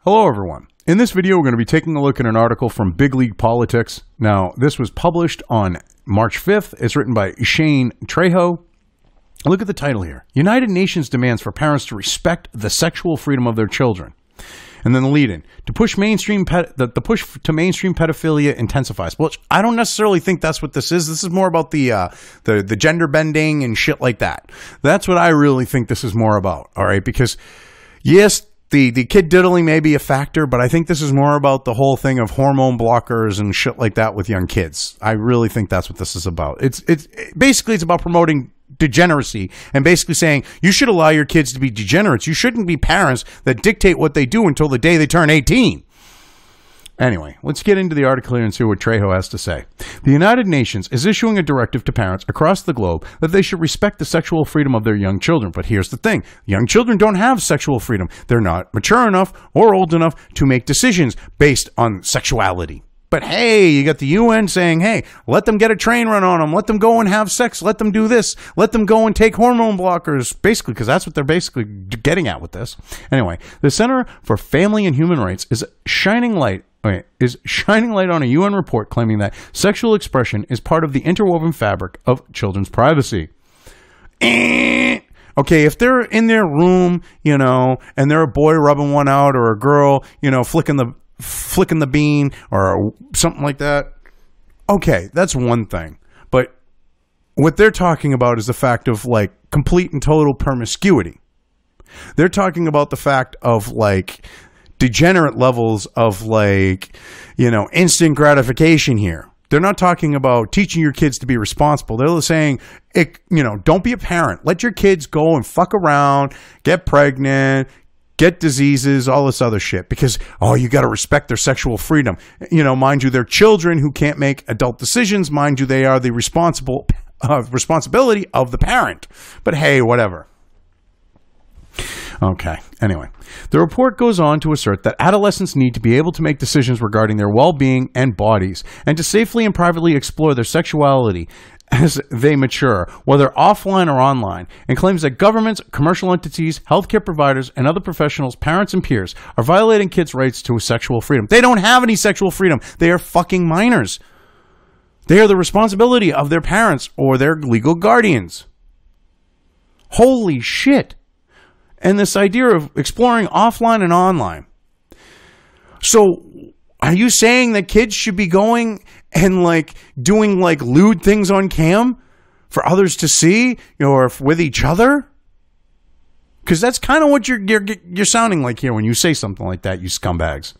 Hello everyone. In this video, we're going to be taking a look at an article from Big League Politics. Now, this was published on March 5th. It's written by Shane Trejo. Look at the title here. United Nations demands for parents to respect the sexual freedom of their children. And then the lead-in. The push to mainstream pedophilia intensifies. Well, I don't necessarily think that's what this is. This is more about the gender bending and shit like that. That's what I really think this is more about, all right? Because, yes, the kid diddling may be a factor, but I think this is more about the whole thing of hormone blockers and shit like that with young kids. I really think that's what this is about. It's about promoting degeneracy and basically saying you should allow your kids to be degenerates. You shouldn't be parents that dictate what they do until the day they turn 18. Anyway, let's get into the article here and see what Trejo has to say. The United Nations is issuing a directive to parents across the globe that they should respect the sexual freedom of their young children. But here's the thing. Young children don't have sexual freedom. They're not mature enough or old enough to make decisions based on sexuality. But hey, you got the UN saying, hey, let them get a train run on them. Let them go and have sex. Let them do this. Let them go and take hormone blockers, basically, because that's what they're basically getting at with this. Anyway, the Center for Family and Human Rights is shining light on a UN report claiming that sexual expression is part of the interwoven fabric of children's privacy. Okay, if they're in their room, and they're a boy rubbing one out or a girl, flicking the bean or something like that, okay, that's one thing. But what they're talking about is the fact of complete and total promiscuity. They're talking about the fact of degenerate levels of instant gratification here. They're not talking about teaching your kids to be responsible. They're saying, don't be a parent. Let your kids go and fuck around, get pregnant, get diseases, all this other shit, because, you got to respect their sexual freedom. Mind you, they're children who can't make adult decisions. Mind you, they are the responsibility of the parent. But hey, whatever. Okay, anyway. The report goes on to assert that adolescents need to be able to make decisions regarding their well-being and bodies, and to safely and privately explore their sexuality as they mature, whether offline or online, and claims that governments, commercial entities, healthcare providers, and other professionals, parents, and peers are violating kids' rights to sexual freedom. They don't have any sexual freedom. They are fucking minors. They are the responsibility of their parents or their legal guardians. Holy shit. And this idea of exploring offline and online. So, are you saying that kids should be going and doing lewd things on cam for others to see, or with each other? Because that's kind of what you're sounding like here when you say something like that, you scumbags.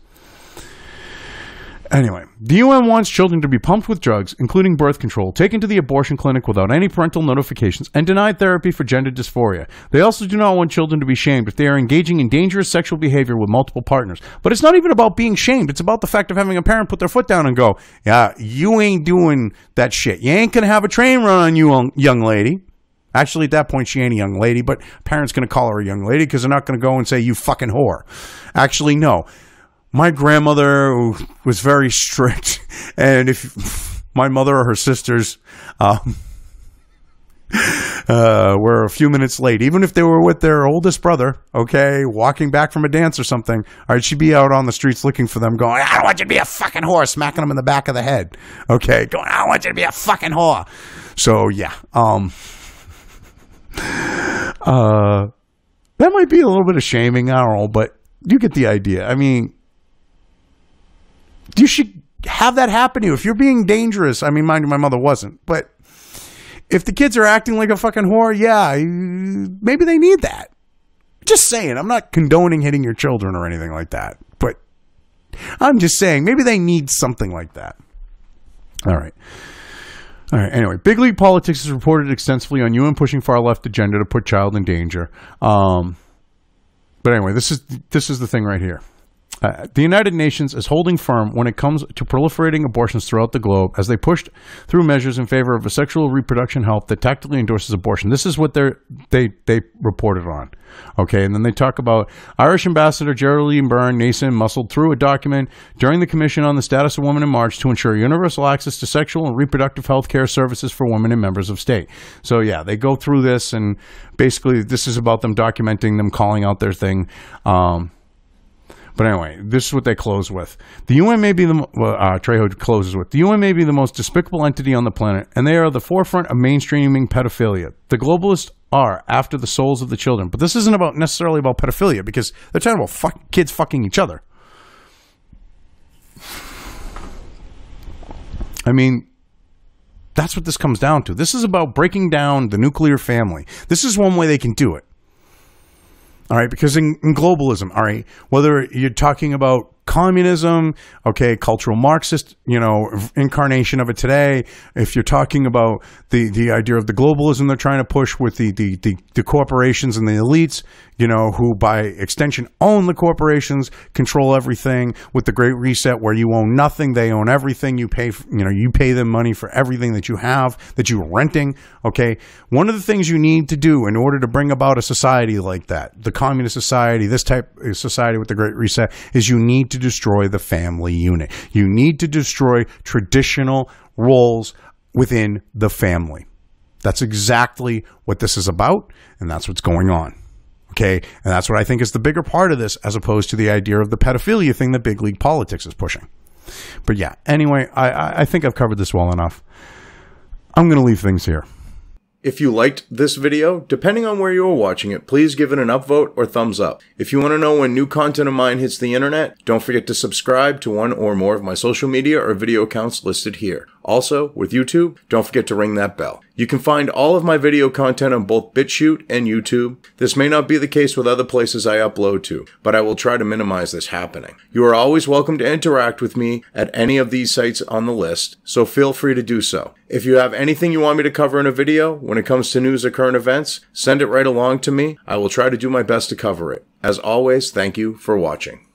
Anyway, the UN wants children to be pumped with drugs, including birth control, taken to the abortion clinic without any parental notifications, and denied therapy for gender dysphoria. They also do not want children to be shamed if they are engaging in dangerous sexual behavior with multiple partners. But it's not even about being shamed. It's about the fact of having a parent put their foot down and go, yeah, you ain't doing that shit. You ain't going to have a train run on you, young lady. Actually, at that point, she ain't a young lady, but parents going to call her a young lady because they're not going to go and say, you fucking whore. Actually, no. My grandmother was very strict, and if my mother or her sisters were a few minutes late, even if they were with their oldest brother, okay, walking back from a dance or something, all right, she'd be out on the streets looking for them, going, I don't want you to be a fucking whore, smacking them in the back of the head, okay, going, I don't want you to be a fucking whore. So, yeah, that might be a little bit of shaming, I don't know, but you get the idea. I mean, you should have that happen to you. If you're being dangerous, I mean, mind you, my mother wasn't, but if the kids are acting like a fucking whore, yeah, maybe they need that. Just saying. I'm not condoning hitting your children or anything like that, but I'm just saying maybe they need something like that. All right. Anyway, Big League Politics is reported extensively on UN pushing far left agenda to put child in danger. But anyway, this is the thing right here. The United Nations is holding firm when it comes to proliferating abortions throughout the globe as they pushed through measures in favor of a sexual reproduction health that tactically endorses abortion. This is what they reported on. Okay, and then they talk about Irish Ambassador Geraldine Byrne-Nason muscled through a document during the Commission on the Status of Women in March to ensure universal access to sexual and reproductive health care services for women and members of state. So yeah, they go through this, and basically this is about them documenting them calling out their thing. But anyway, this is what they close with. The UN may be Trejo closes with, the UN may be the most despicable entity on the planet, and they are at the forefront of mainstreaming pedophilia. The globalists are after the souls of the children. But this isn't necessarily about pedophilia, because they're talking about kids fucking each other. I mean, that's what this comes down to. This is about breaking down the nuclear family. This is one way they can do it. All right, because in globalism, all right, whether you're talking about communism, okay, cultural Marxist, incarnation of it today, if you're talking about the idea of the globalism they're trying to push with the corporations and the elites, who by extension own the corporations, control everything, with the Great Reset where you own nothing, they own everything, you pay them money for everything that you have, that you're renting, okay? One of the things you need to do in order to bring about a society like that, the communist society, this type of society with the Great Reset, is you need to destroy the family unit. You need to destroy traditional roles within the family. That's exactly what this is about, and that's what's going on. Okay, and that's what I think is the bigger part of this, as opposed to the idea of the pedophilia thing that big league politics is pushing. But yeah, anyway, I think I've covered this well enough. I'm going to leave things here. If you liked this video, depending on where you are watching it, please give it an upvote or thumbs up. If you want to know when new content of mine hits the internet, don't forget to subscribe to one or more of my social media or video accounts listed here. Also, with YouTube, don't forget to ring that bell. You can find all of my video content on both BitChute and YouTube. This may not be the case with other places I upload to, but I will try to minimize this happening. You are always welcome to interact with me at any of these sites on the list, so feel free to do so. If you have anything you want me to cover in a video, when it comes to news or current events, send it right along to me. I will try to do my best to cover it. As always, thank you for watching.